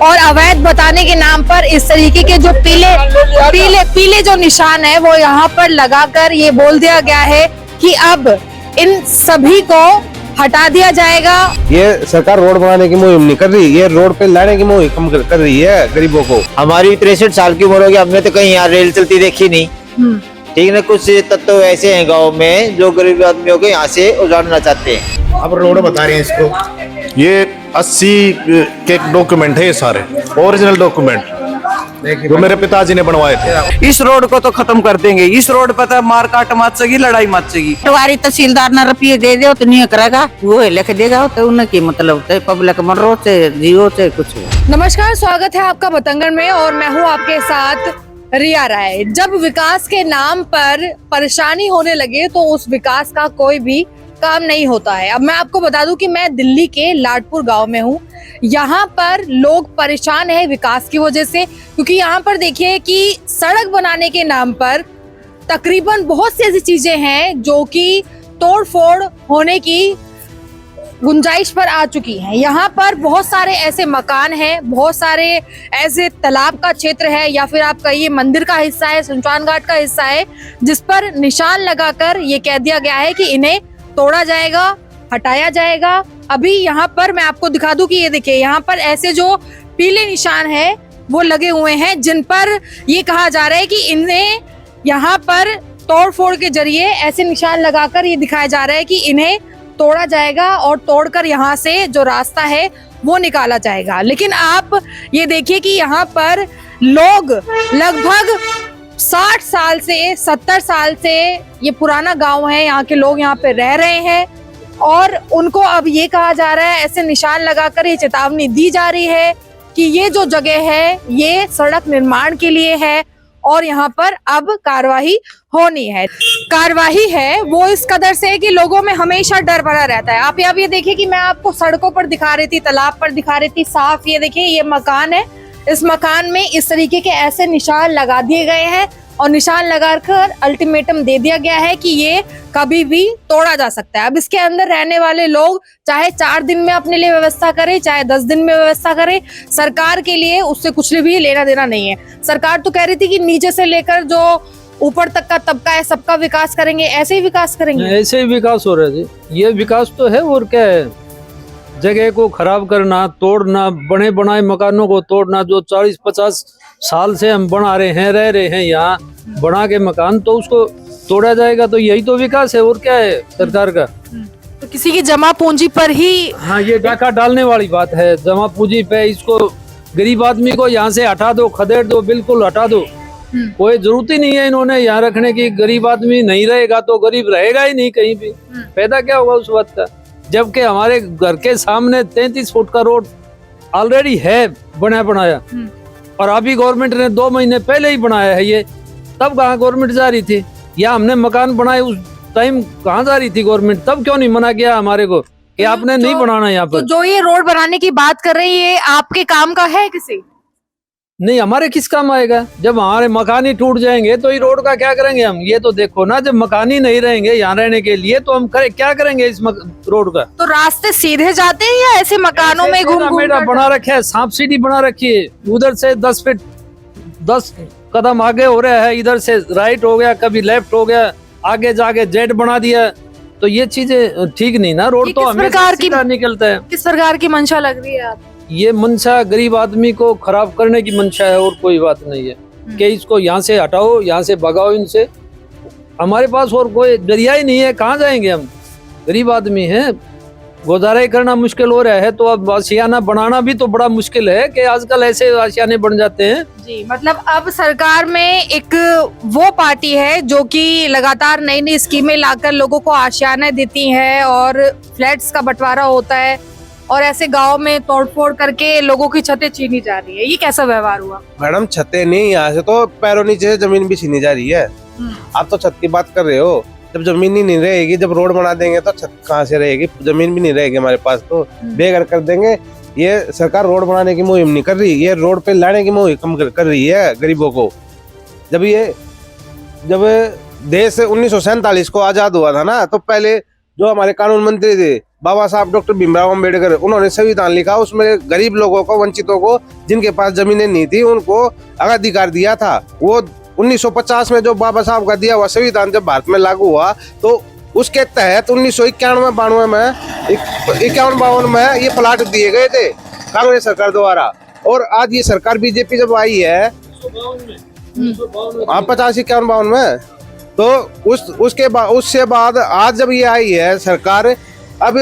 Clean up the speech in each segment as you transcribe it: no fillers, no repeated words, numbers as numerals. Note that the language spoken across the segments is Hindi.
और अवैध बताने के नाम पर इस तरीके के जो पीले जो निशान है वो यहाँ पर लगाकर ये बोल दिया गया है कि अब इन सभी को हटा दिया जाएगा। ये सरकार रोड बनाने की मुहिम नहीं कर रही, ये रोड पे लाने की मुहिम कर रही है गरीबों को। हमारी 63 साल की उम्र होगी, हमने तो कहीं यहाँ रेल चलती देखी नहीं। ठीक है, कुछ तत्व ऐसे हैं गांव में जो गरीब आदमियों को यहाँ से उजाड़ना चाहते हैं। अब रोड बता रहे हैं इसको, ये 80 के डॉक्यूमेंट है, ये सारे ओरिजिनल डॉक्यूमेंट जो मेरे पिताजी ने बनवाए थे। इस रोड को तो खत्म कर देंगे। इस रोड पर तो मार काट मचेगी, लड़ाई मचेगी। पटवारी तहसीलदार न रुपये दे दे तो नहीं करेगा, वो लिख देगा तो उनकी मतलब पब्लिक मरो से जियो से कुछ। नमस्कार, स्वागत है आपका बतंगड़ में और मैं हूँ आपके साथ रिया राय। जब विकास के नाम पर परेशानी होने लगे तो उस विकास का कोई भी काम नहीं होता है। अब मैं आपको बता दूं कि मैं दिल्ली के लाडपुर गांव में हूं। यहाँ पर लोग परेशान हैं विकास की वजह से, क्योंकि यहाँ पर देखिए कि सड़क बनाने के नाम पर तकरीबन बहुत सी ऐसी चीजें हैं जो कि तोड़ फोड़ होने की गुंजाइश पर आ चुकी हैं। यहाँ पर बहुत सारे ऐसे मकान हैं, बहुत सारे ऐसे तालाब का क्षेत्र है या फिर आप कहिए मंदिर का हिस्सा है, शमशान घाट का हिस्सा है, जिस पर निशान लगाकर ये कह दिया गया है कि इन्हें तोड़ा जाएगा, हटाया जाएगा। अभी यहाँ पर मैं आपको दिखा दूं कि ये देखिए, यहाँ पर ऐसे जो पीले निशान है वो लगे हुए हैं, जिन पर ये कहा जा रहा है कि इन्हें यहाँ पर तोड़ फोड़ के जरिए ऐसे निशान लगाकर ये दिखाया जा रहा है कि इन्हें तोड़ा जाएगा और तोड़कर यहाँ से जो रास्ता है वो निकाला जाएगा। लेकिन आप ये देखिए कि यहाँ पर लोग लगभग 60 साल से 70 साल से, ये पुराना गांव है, यहाँ के लोग यहाँ पे रह रहे हैं और उनको अब ये कहा जा रहा है, ऐसे निशान लगाकर ये चेतावनी दी जा रही है कि ये जो जगह है ये सड़क निर्माण के लिए है और यहाँ पर अब कार्रवाई होनी है। कार्रवाई है वो इस कदर से कि लोगों में हमेशा डर बना रहता है। आप ये देखिए कि मैं आपको सड़कों पर दिखा रही थी, तालाब पर दिखा रही थी साफ। ये देखिए, ये मकान है, इस मकान में इस तरीके के ऐसे निशान लगा दिए गए हैं और निशान लगाकर अल्टीमेटम दे दिया गया है कि ये कभी भी तोड़ा जा सकता है। अब इसके अंदर रहने वाले लोग चाहे 4 दिन में अपने लिए व्यवस्था करें, चाहे 10 दिन में व्यवस्था करें, सरकार के लिए उससे कुछ भी लेना देना नहीं है। सरकार तो कह रही थी कि नीचे से लेकर जो ऊपर तक का तबका है सबका विकास करेंगे। ऐसे ही विकास करेंगे, ऐसे ही विकास हो रहा है जी। ये विकास तो है और क्या है, जगह को खराब करना, तोड़ना, बने बनाए मकानों को तोड़ना, जो 40-50 साल से हम बना रहे हैं, रह रहे हैं यहाँ बना के मकान, तो उसको तोड़ा जाएगा। तो यही तो विकास है और क्या है सरकार का। तो किसी की जमा पूंजी पर ही, हाँ, ये डाका डालने वाली बात है, जमा पूंजी पे। इसको गरीब आदमी को यहाँ से हटा दो, खदेड़ दो, बिल्कुल हटा दो। कोई जरूरत ही नहीं है इन्होंने यहाँ रखने की। गरीब आदमी नहीं रहेगा तो गरीब रहेगा ही नहीं कहीं भी, पैदा क्या होगा उस बात का। जबकि हमारे घर के सामने 33 फुट का रोड ऑलरेडी है बना बनाया, और अभी गवर्नमेंट ने 2 महीने पहले ही बनाया है ये। तब कहाँ गवर्नमेंट जा रही थी, या हमने मकान बनाए उस टाइम कहाँ जा रही थी गवर्नमेंट? तब क्यों नहीं मना किया हमारे को कि आपने नहीं बनाना यहाँ पर? तो जो ये रोड बनाने की बात कर रही है, आपके काम का है किसी? नहीं, हमारे किस काम आएगा? जब हमारे मकान ही टूट जाएंगे तो ये रोड का क्या करेंगे हम? ये तो देखो ना, जब मकान ही नहीं रहेंगे यहाँ रहने के लिए तो हम क्या करेंगे इस रोड का? तो रास्ते सीधे जाते हैं या ऐसे मकानों में घूम बना रखे है, सांप सीढ़ी बना रखी है। उधर से 10 फीट 10 कदम आगे हो रहा है, इधर से राइट हो गया, कभी लेफ्ट हो गया, आगे जाके जेड बना दिया। तो ये चीजें ठीक नहीं ना। रोड तो हमेशा सीधा निकलता है। किस प्रकार की मंशा लग रही है आप? ये मंशा गरीब आदमी को खराब करने की मंशा है और कोई बात नहीं है कि इसको यहाँ से हटाओ, यहाँ से भगाओ इनसे। हमारे पास और कोई जरिया ही नहीं है, कहाँ जाएंगे हम? गरीब आदमी हैं, गुजारा करना मुश्किल हो रहा है। तो अब आशियाना बनाना भी तो बड़ा मुश्किल है कि आजकल ऐसे आशियाने बन जाते हैं जी। मतलब अब सरकार में एक वो पार्टी है जो कि लगातार नई नई स्कीमें लाकर लोगों को आशियाना देती है और फ्लैट्स का बंटवारा होता है और ऐसे गांव में तोड़फोड़ करके लोगों की छतें छीनी जा रही है। ये कैसा व्यवहार हुआ? मैडम, छतें नहीं, यहाँ से तो पैरों नीचे जमीन भी छीनी जा रही है। आप तो छत की बात कर रहे हो। जब जमीन ही नहीं रहेगी, जब रोड बना देंगे तो छत कहाँ से रहेगी? जमीन भी नहीं रहेगी हमारे पास, तो बेघर कर देंगे। ये सरकार रोड बनाने की मुहिम नहीं कर रही, ये रोड पे लाने की मुहिम कर रही है गरीबों को। जब देश 1947 को आजाद हुआ था ना, तो पहले जो हमारे कानून मंत्री थे बाबा साहब डॉक्टर भीमराव अम्बेडकर उन्होंने संविधान लिखा, उसमें गरीब लोगों को, वंचितों को, जिनके पास जमीनें नहीं थी, उनको अधिकार दिया था। वो 1950 में जो बाबा साहब का दिया हुआ संविधान जब भारत में लागू हुआ तो उसके तहत 1991-92 में 51-52 में ये प्लाट दिए गए थे कांग्रेस सरकार द्वारा। और आज ये सरकार बीजेपी जब आई है 85-51 में, तो उससे बाद आज जब ये आई है सरकार, अब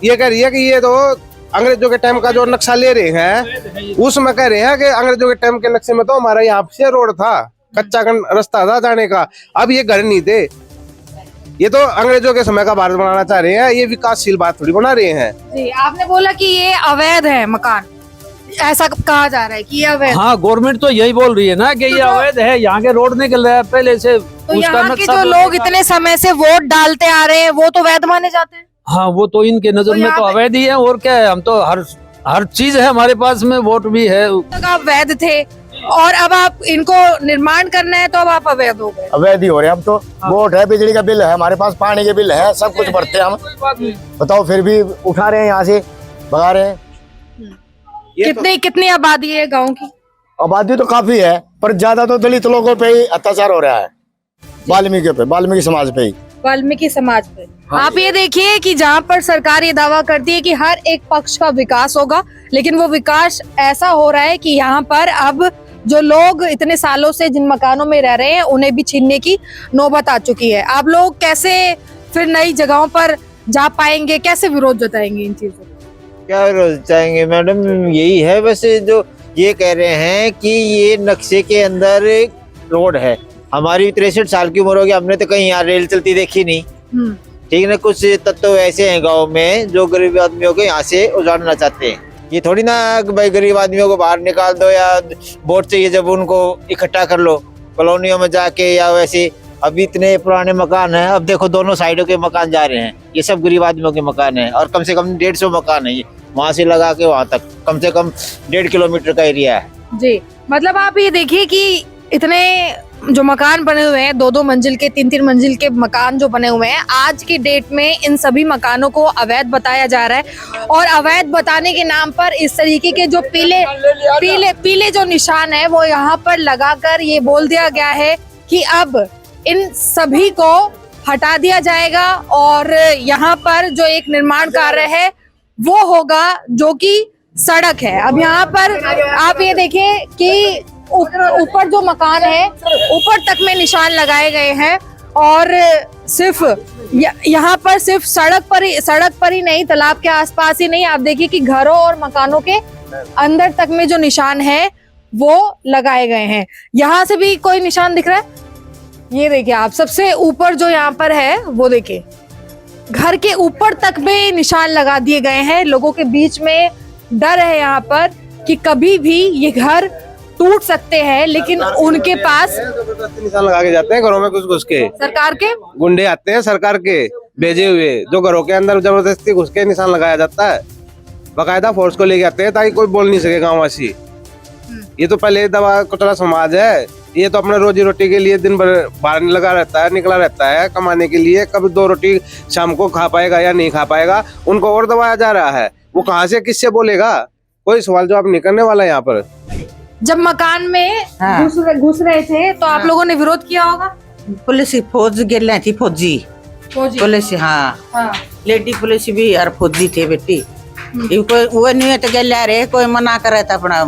ये कह रही है कि ये तो अंग्रेजों के टाइम का जो नक्शा ले रहे हैं उसमें कह रहे हैं कि अंग्रेजों के टाइम के नक्शे में तो हमारा यहाँ से रोड था, कच्चा रास्ता था जाने का, अब ये घर नहीं थे। ये तो अंग्रेजों के समय का भारत बनाना चाह रहे हैं, ये विकासशील भारत थोड़ी बना रहे हैं। जी, आपने बोला कि ये अवैध है मकान, ऐसा कहा जा रहा है कि ये अवैध। हाँ, गवर्नमेंट तो यही बोल रही है ना कि ये अवैध है, यहाँ के रोड निकल रहा है पहले से। तो यहाँ के जो लोग इतने समय से वोट डालते आ रहे हैं वो तो वैध माने जाते हैं। हाँ, वो तो इनके नजर में तो अवैध ही है, और क्या है, हम तो हर चीज है हमारे पास में, वोट भी है। तक आप वैध थे और अब आप इनको निर्माण करना है तो अब आप अवैध हो गए। अवैध ही हो रहे हैं हम तो। वोट है, बिजली का बिल है, हमारे पास पानी के बिल है, सब कुछ भरते हैं हम, बताओ फिर भी उठा रहे हैं, यहाँ से भगा रहे हैं। कितनी आबादी है गांव की? आबादी तो काफी है, पर ज्यादा तो दलित लोगों पे ही अत्याचार हो रहा है, वाल्मीकि समाज पे ही। वाल्मीकि समाज पे। आप ये देखिए कि जहाँ पर सरकार ये दावा करती है कि हर एक पक्ष का विकास होगा, लेकिन वो विकास ऐसा हो रहा है कि यहाँ पर अब जो लोग इतने सालों से जिन मकानों में रह रहे हैं उन्हें भी छीनने की नौबत आ चुकी है। आप लोग कैसे फिर नई जगहों पर जा पाएंगे, कैसे विरोध जताएंगे इन चीजों? क्या विरोध चाहेंगे मैडम, यही है वैसे जो ये कह रहे हैं कि ये नक्शे के अंदर रोड है। हमारी 63 साल की उम्र होगी, हमने तो कहीं यहाँ रेल चलती देखी नहीं, ठीक है ना। कुछ तत्व ऐसे हैं गांव में जो गरीब आदमियों को यहाँ से उजाड़ना चाहते हैं। ये थोड़ी ना भाई गरीब आदमियों को बाहर निकाल दो या वोट चाहिए जब उनको इकट्ठा कर लो कॉलोनियों में जाके, या वैसे अभी इतने पुराने मकान हैं, अब देखो दोनों साइडों के मकान जा रहे हैं, ये सब गरीब आदमियों के मकान हैं, और कम से कम 150 मकान है, ये वहाँ से लगा के वहाँ तक कम से कम 1.5 किलोमीटर का एरिया है। जी, मतलब आप ये देखिए कि इतने जो मकान बने हुए हैं, 2-2 मंजिल के, 3-3 मंजिल के मकान जो बने हुए हैं, आज की डेट में इन सभी मकानों को अवैध बताया जा रहा है। और अवैध बताने के नाम पर इस तरीके के जो पीले जो निशान है वो यहाँ पर लगाकर ये बोल दिया गया है कि अब इन सभी को हटा दिया जाएगा और यहाँ पर जो एक निर्माण कार्य है वो होगा जो कि सड़क है। अब यहाँ पर आप ये देखें कि ऊपर जो मकान है ऊपर तक में निशान लगाए गए हैं, और सिर्फ यहाँ पर सिर्फ सड़क पर ही नहीं, तालाब के आसपास ही नहीं, आप देखिए कि घरों और मकानों के अंदर तक में जो निशान है वो लगाए गए हैं। यहाँ से भी कोई निशान दिख रहा है? ये देखिए आप, सबसे ऊपर जो यहाँ पर है वो देखिए, घर के ऊपर तक में निशान लगा दिए गए हैं। लोगों के बीच में डर है यहाँ पर कि कभी भी ये घर टूट सकते हैं, लेकिन उनके पास निशान लगा के जाते हैं घरों में घुस के। सरकार के गुंडे आते हैं, सरकार के भेजे हुए, जो घरों के अंदर जबरदस्ती घुस के निशान लगाया जाता है। बाकायदा फोर्स को लेके आते हैं ताकि कोई बोल नहीं सके गाँववासी। ये तो पहले दवा कुचला समाज है, ये तो अपने रोजी रोटी के लिए दिन भर बाहर निकला रहता है कमाने के लिए। कभी 2 रोटी शाम को खा पाएगा या नहीं खा पाएगा, उनको और दबाया जा रहा है। वो कहाँ से किससे बोलेगा? कोई सवाल जवाब नहीं करने वाला यहाँ पर। जब मकान में घुस रहे थे तो आप लोगों ने विरोध किया होगा? पुलिस फौज गेल थी, फौजी पुलिस, हाँ लेडी पुलिस भी और फौजी थे बेटी। कोई वो नहीं तो गेल रहे, कोई मना करे था अपना,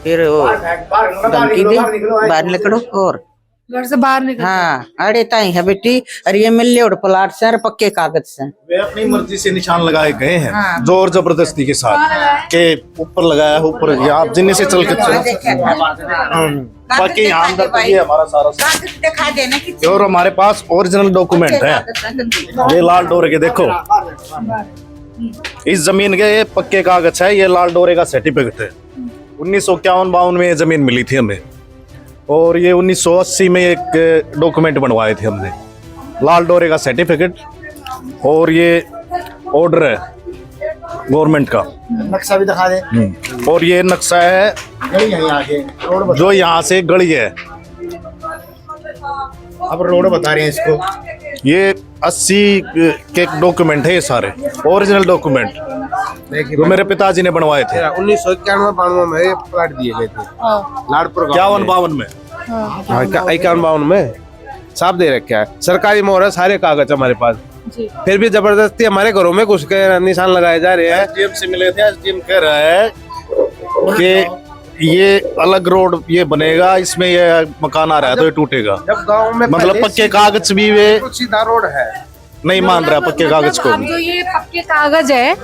फिर वो धमकी दी बाहर निकलो और घर से बाहर निकल। हाँ, अरे ताई है बेटी, और ये मिल और प्लाट से और पक्के कागज से वे अपनी मर्जी से निशान लगाए गए हैं, जोर जबरदस्ती के साथ के ऊपर लगाया, ऊपर आप जिन्हें से चल के बाकी यहाँ अंदर तो ये हमारा सारा दिखा देना कि, और हमारे पास ओरिजिनल डॉक्यूमेंट है, ये लाल डोरे के देखो, इस जमीन के ये पक्के कागज है, ये लाल डोरे का सर्टिफिकेट है। 1951-52 में ये जमीन मिली थी हमें, और ये 1980 में एक डॉक्यूमेंट बनवाए थे हमने, लाल डोरे का सर्टिफिकेट, और ये ऑर्डर है गवर्नमेंट का। नक्शा भी दिखा दे। और ये नक्शा है जो यहाँ से गली है। अब रोड बता रहे हैं इसको, ये 80 के डॉक्यूमेंट है, ये सारे ओरिजिनल डॉक्यूमेंट देखिए जो मेरे पिताजी ने बनवाए थे 1991-92 में ये प्लाट दिए गए थे लाडपुर 51-52 में। 51-52 में साफ दे रखा है, सरकारी मोहर है, सारे कागज हमारे पास। फिर भी जबरदस्ती हमारे घरों में घुस के निशान लगाए जा रहे हैं। एसडीएम से मिले थे, एसडीएम कह रहा है कि ये अलग रोड ये बनेगा, इसमें ये मकान आ रहा है तो ये टूटेगा। जब गांव में मतलब पक्के कागज भी वे सीधा रोड है, नहीं मान रहा पक्के कागज को अब जो ये पक्के कागज है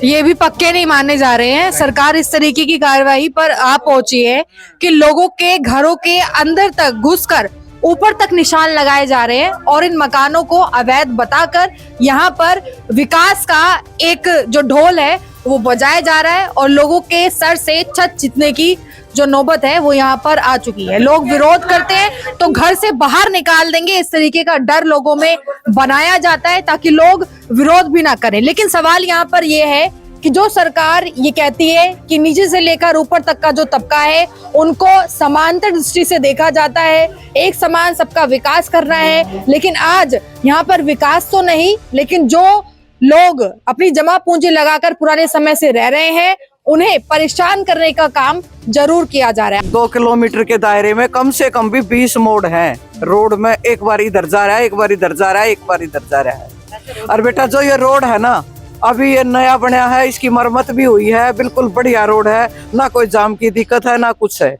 ये भी पक्के नहीं माने जा रहे हैं। सरकार इस तरीके की कार्रवाई पर आ पहुंची है कि लोगों के घरों के अंदर तक घुसकर ऊपर तक निशान लगाए जा रहे हैं और इन मकानों को अवैध बताकर यहाँ पर विकास का एक जो ढोल है वो बजाया जा रहा है और लोगों के सर से छत जीतने की जो नौबत है वो यहाँ पर आ चुकी है। लोग विरोध करते हैं तो घर से बाहर निकाल देंगे, इस तरीके का डर लोगों में बनाया जाता है ताकि लोग विरोध भी ना करें। लेकिन सवाल यहाँ पर ये है कि जो सरकार ये कहती है कि नीचे से लेकर ऊपर तक का जो तबका है उनको समांतर दृष्टि से देखा जाता है, एक समान सबका विकास करना है, लेकिन आज यहाँ पर विकास तो नहीं, लेकिन जो लोग अपनी जमा पूंजी लगाकर पुराने समय से रह रहे हैं उन्हें परेशान करने का काम जरूर किया जा रहा है। 2 किलोमीटर के दायरे में कम से कम भी 20 मोड़ हैं। रोड में एक बार इधर जा रहा है, एक बार इधर जा रहा है, एक बार इधर जा रहा है। और बेटा जो ये रोड है ना, अभी ये नया बना है, इसकी मरम्मत भी हुई है, बिल्कुल बढ़िया रोड है, ना कोई जाम की दिक्कत है ना कुछ है।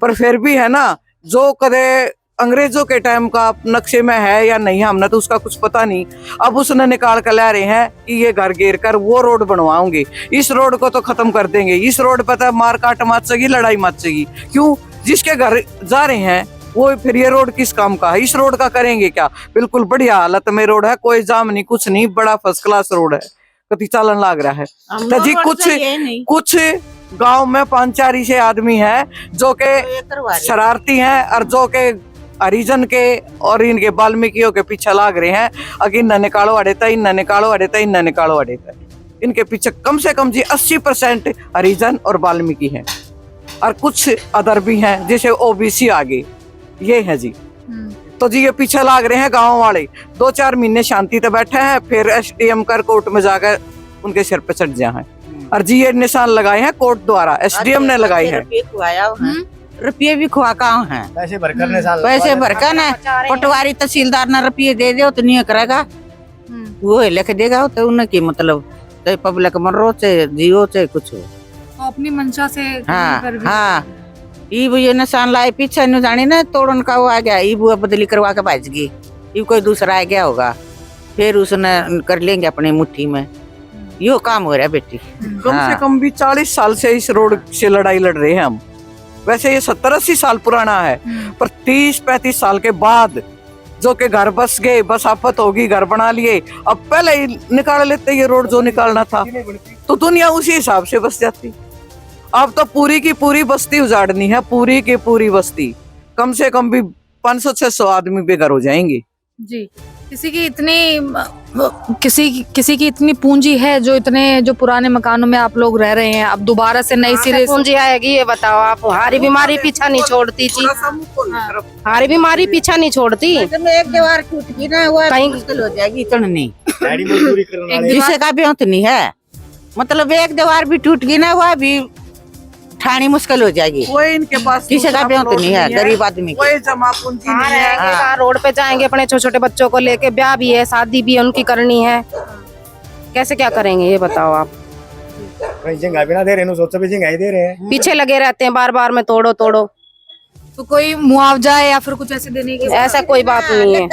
पर फिर भी है ना, जो कदे अंग्रेजों के टाइम का नक्शे में है या नहीं, हमने तो उसका कुछ पता नहीं। अब उसने निकाल कर ला रहे हैं कि ये घर घेर कर वो रोड बनवाओगे, इस रोड को तो खत्म कर देंगे। इस रोड पर तो मार काट मचेगी, लड़ाई मचेगी। क्यों? जिसके घर जा रहे हैं वो फिर ये रोड किस काम का है? इस रोड का करेंगे क्या? बिल्कुल बढ़िया हालत में रोड है, कोई जाम नहीं, कुछ नहीं, बड़ा फर्स्ट क्लास रोड है, कति चालन लग रहा है। तो जी कुछ गांव में 5-4 ऐसे आदमी हैं जो के शरारती हैं और जो के हरिजन के और इनके वाल्मीकियों के पीछे लाग रहे हैं। अगर इन्हें निकालो अड़ेता, इन्हें निकालो अड़ेता, इन्हें निकालो अड़ेता। इनके पीछे कम से कम जी 80% हरिजन और वाल्मीकि हैं और कुछ अदर भी हैं जैसे ओबीसी आगे ये है जी। तो जी ये पीछे लाग रहे हैं गांव वाले। 2-4 महीने शांति से बैठे हैं, फिर एसडीएम कर कोर्ट में जाकर उनके सिर पे चढ़ जाए हैं। और जी ये निशान लगाए हैं कोर्ट द्वारा, एसडीएम ने लगाए हैं। रुपये भी खुआ काम है, पैसे भरकर निशान पैसे भरकर ना पटवारी तहसीलदार ना रुपये दे दे तो नहीं करेगा, वो लिख देगा तो उनकी मतलब चाहे पब्लिक मरो चाहे जियो चाहे कुछ हो, अपनी मंशा से हाँ ये निशान लाए पीछे नहीं जानी ना, तोड़न का वो आ गया, वो बदली करवा के भाज गई, ये कोई दूसरा आ गया होगा, फिर उसने कर लेंगे अपनी मुट्ठी में। यो काम हो रहा है बेटी। कम से कम भी 40 साल से इस रोड से लड़ाई लड़ रहे हैं हम। वैसे ये 70-80 साल पुराना है, पर 30-35 साल के बाद जो के घर बस गए, बस आफत होगी, घर बना लिए, अब पहले ही निकाल लेते ये रोड जो निकालना था, तो दुनिया उसी हिसाब से बस जाती। अब तो पूरी की पूरी बस्ती उजाड़नी है, पूरी की पूरी बस्ती, कम से कम भी 500-600 आदमी बेघर हो जाएंगे जी। किसी की इतनी पूंजी है जो पुराने मकानों में आप लोग रह रहे हैं, अब दोबारा से नई सिरे पूंजी आएगी ये बताओ आप। हारी बीमारी पीछा नहीं छोड़ती थी, हारी बीमारी पीछा नहीं छोड़ती। एक दीवार टूट गई ना वो कहीं मुश्किल हो जाएगी चढ़नी, किसी का भी अंत नहीं है। मतलब एक दीवार भी टूट गई ना वो भी ठानी मुश्किल हो जाएगी। कोई इनके पास किसी का भी अंत नहीं है, गरीब आदमी कोई जमा पूंजी नहीं है। कहाँ रोड पे जाएंगे अपने छोटे छोटे बच्चों को लेके, ब्याह भी है, शादी भी है, उनकी करनी है, कैसे क्या करेंगे ये बताओ आप। झिंगाई भी ना दे रहे, सोचो भी झिंगाई दे रहे हैं, पीछे लगे रहते हैं बार बार में तोड़ो तोड़ो। तो कोई मुआवजा है या फिर कुछ ऐसे देने की? ऐसा कोई बात नहीं है,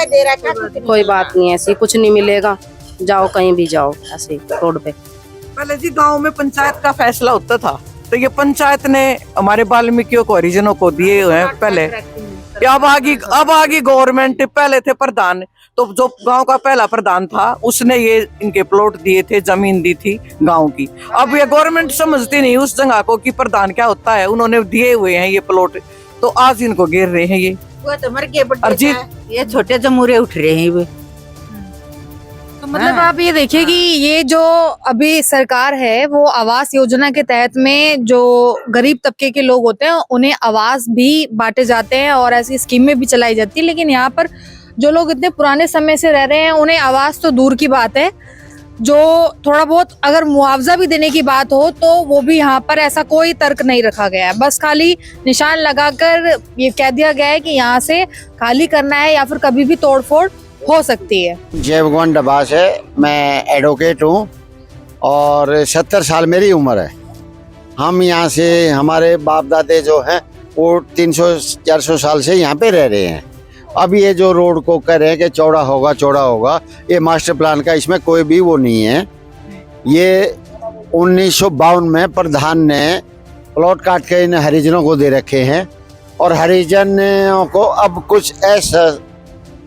कोई बात नहीं है, ऐसी कुछ नहीं मिलेगा, जाओ कहीं भी जाओ ऐसे रोड पे। पहले जी गांव में पंचायत का फैसला होता था, तो ये पंचायत ने हमारे वाल्मीकियों को हरिजनों को दिए हुए हैं पहले। अब आगे गवर्नमेंट, पहले थे प्रधान, तो जो गांव का पहला प्रधान था उसने ये इनके प्लॉट दिए थे, जमीन दी थी गांव की। अब ये गवर्नमेंट समझती नहीं उस जगह को कि प्रधान क्या होता है, उन्होंने दिए हुए हैं ये प्लॉट, तो आज इनको घेर रहे हैं ये। वो तो मर गए, ये छोटे जमूरे उठ रहे हैं वे। तो मतलब आप ये देखिए कि ये जो अभी सरकार है वो आवास योजना के तहत में जो गरीब तबके के लोग होते हैं उन्हें आवास भी बांटे जाते हैं और ऐसी स्कीमें भी चलाई जाती है, लेकिन यहाँ पर जो लोग इतने पुराने समय से रह रहे हैं उन्हें आवाज तो दूर की बात है, जो थोड़ा बहुत अगर मुआवजा भी देने की बात हो तो वो भी यहाँ पर ऐसा कोई तर्क नहीं रखा गया है। बस खाली निशान लगाकर ये कह दिया गया है कि यहाँ से खाली करना है या फिर कभी भी तोड़फोड़ हो सकती है। जय भगवान डबास है, मैं एडवोकेट हूँ और 70 साल मेरी उम्र है। हम यहाँ से, हमारे बाप दादे जो हैं वो 300-400 साल से यहाँ पे रह रहे हैं। अब ये जो रोड को कह रहे हैं कि चौड़ा होगा, ये मास्टर प्लान का इसमें कोई भी वो नहीं है। ये 1952 में प्रधान ने प्लॉट काट के इन हरिजनों को दे रखे हैं और हरिजनों को अब कुछ ऐसा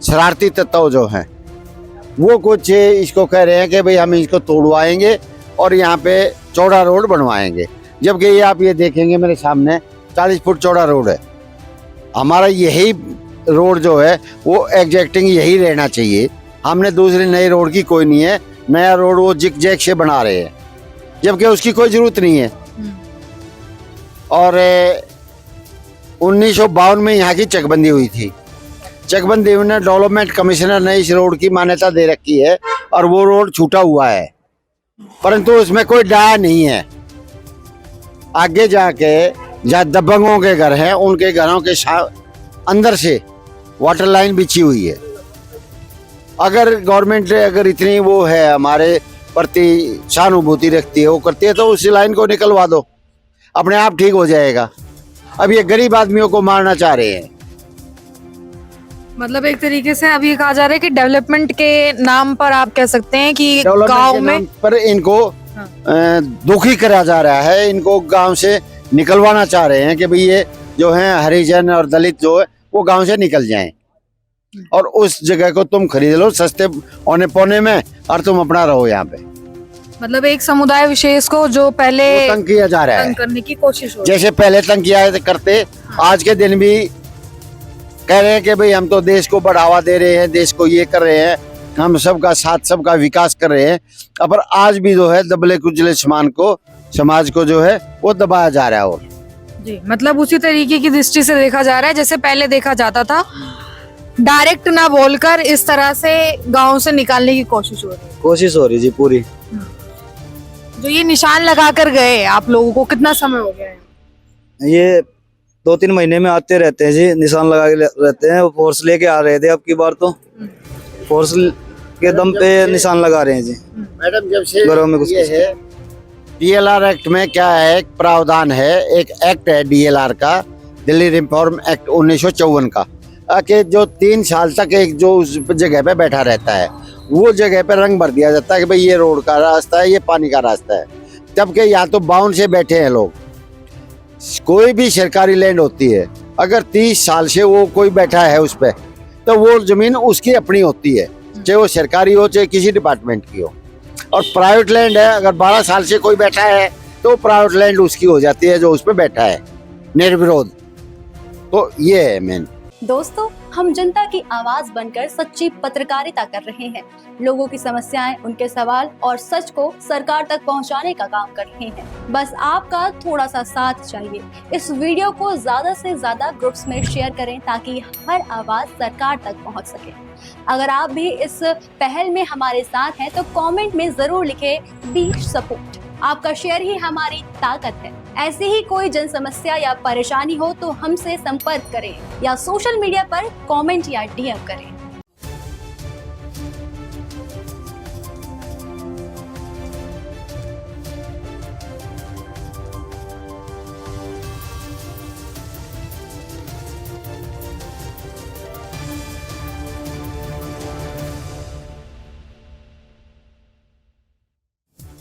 शरारती तत्व जो हैं वो कुछ इसको कह रहे हैं कि भाई हम इसको तोड़वाएंगे और यहाँ पे चौड़ा रोड बनवाएंगे। जबकि ये आप ये देखेंगे मेरे सामने 40 फुट चौड़ा रोड है। हमारा यही रोड जो है वो एग्जैक्टिंग यही रहना चाहिए। हमने दूसरी नई रोड की कोई नहीं है, नया रोड वो जिग जैग से बना रहे हैं जबकि उसकी कोई जरूरत नहीं है। और 1952 में यहाँ की चकबंदी हुई थी। चकबंदी में डेवलपमेंट कमिश्नर ने इस रोड की मान्यता दे रखी है और वो रोड छूटा हुआ है, परंतु उसमें कोई डाया नहीं है। आगे जाके जहाँ दबंगों के घर हैं उनके घरों के अंदर से वाटर लाइन बिछी हुई है। अगर गवर्नमेंट अगर इतनी वो है हमारे प्रति सहानुभूति रखती है, वो करती है, तो उस लाइन को निकलवा दो, अपने आप ठीक हो जाएगा। अब ये गरीब आदमियों को मारना चाह रहे हैं। मतलब एक तरीके से अभी कहा जा रहा है कि डेवलपमेंट के नाम पर आप कह सकते हैं कि डेवलपमेंट गांव के में नाम पर इनको दुखी करा जा रहा है, इनको गांव से निकलवाना चाह रहे हैं कि भाई ये जो है हरिजन और दलित जो है वो गांव से निकल जाएं और उस जगह को तुम खरीद लो सस्ते औने पौने में और तुम अपना रहो यहाँ पे। मतलब एक समुदाय विशेष को जो पहले तंग किया जा रहा है, तंग करने की कोशिश हो रही जैसे पहले तंग किया करते, आज के दिन भी कह रहे हैं कि भाई हम तो देश को बढ़ावा दे रहे हैं, देश को ये कर रहे हैं, हम सबका साथ सबका विकास कर रहे हैं। पर आज भी जो है दबले कुचले समाज को जो है वो दबाया जा रहा है। और जी, मतलब उसी तरीके की दृष्टि से देखा जा रहा है जैसे पहले देखा जाता था, डायरेक्ट ना बोलकर इस तरह से गांव से निकालने की कोशिश हो रही है जी पूरी। जो ये निशान लगा कर गए आप लोगों को कितना समय हो गया है? ये 2-3 महीने में आते रहते हैं जी, निशान लगा के रहते हैं। फोर्स लेके आ रहे थे, अब की बार तो फोर्स के दम पे निशान लगा रहे हैं जी। मैडम जब से घरों में कुछ ये है DLR एक्ट में क्या है, एक प्रावधान है, एक एक्ट है DLR का, दिल्ली रिफॉर्म एक्ट 1954 का, कि जो 3 साल तक एक जो उस जगह पे बैठा रहता है वो जगह पे रंग भर दिया जाता है कि भाई ये रोड का रास्ता है, ये पानी का रास्ता है। जबकि यहाँ तो बाउंड से बैठे हैं लोग। कोई भी सरकारी लैंड होती है, अगर 30 साल से वो कोई बैठा है उस पर, तो वो जमीन उसकी अपनी होती है, चाहे वो सरकारी हो चाहे किसी डिपार्टमेंट की हो। और प्राइवेट लैंड है, अगर 12 साल से कोई बैठा है तो प्राइवेट लैंड उसकी हो जाती है जो उस पर बैठा है निर्विरोध। तो ये है मेन। दोस्तों, हम जनता की आवाज बनकर सच्ची पत्रकारिता कर रहे हैं। लोगों की समस्याएं, उनके सवाल और सच को सरकार तक पहुंचाने का काम कर रहे हैं। बस आपका थोड़ा सा साथ चाहिए। इस वीडियो को ज्यादा से ज्यादा ग्रुप्स में शेयर करें ताकि हर आवाज सरकार तक पहुंच सके। अगर आप भी इस पहल में हमारे साथ हैं तो कमेंट में जरूर लिखें वी सपोर्ट। आपका शेयर ही हमारी ताकत है। ऐसी ही कोई जन समस्या या परेशानी हो तो हमसे संपर्क करें या सोशल मीडिया पर कमेंट या DM करें।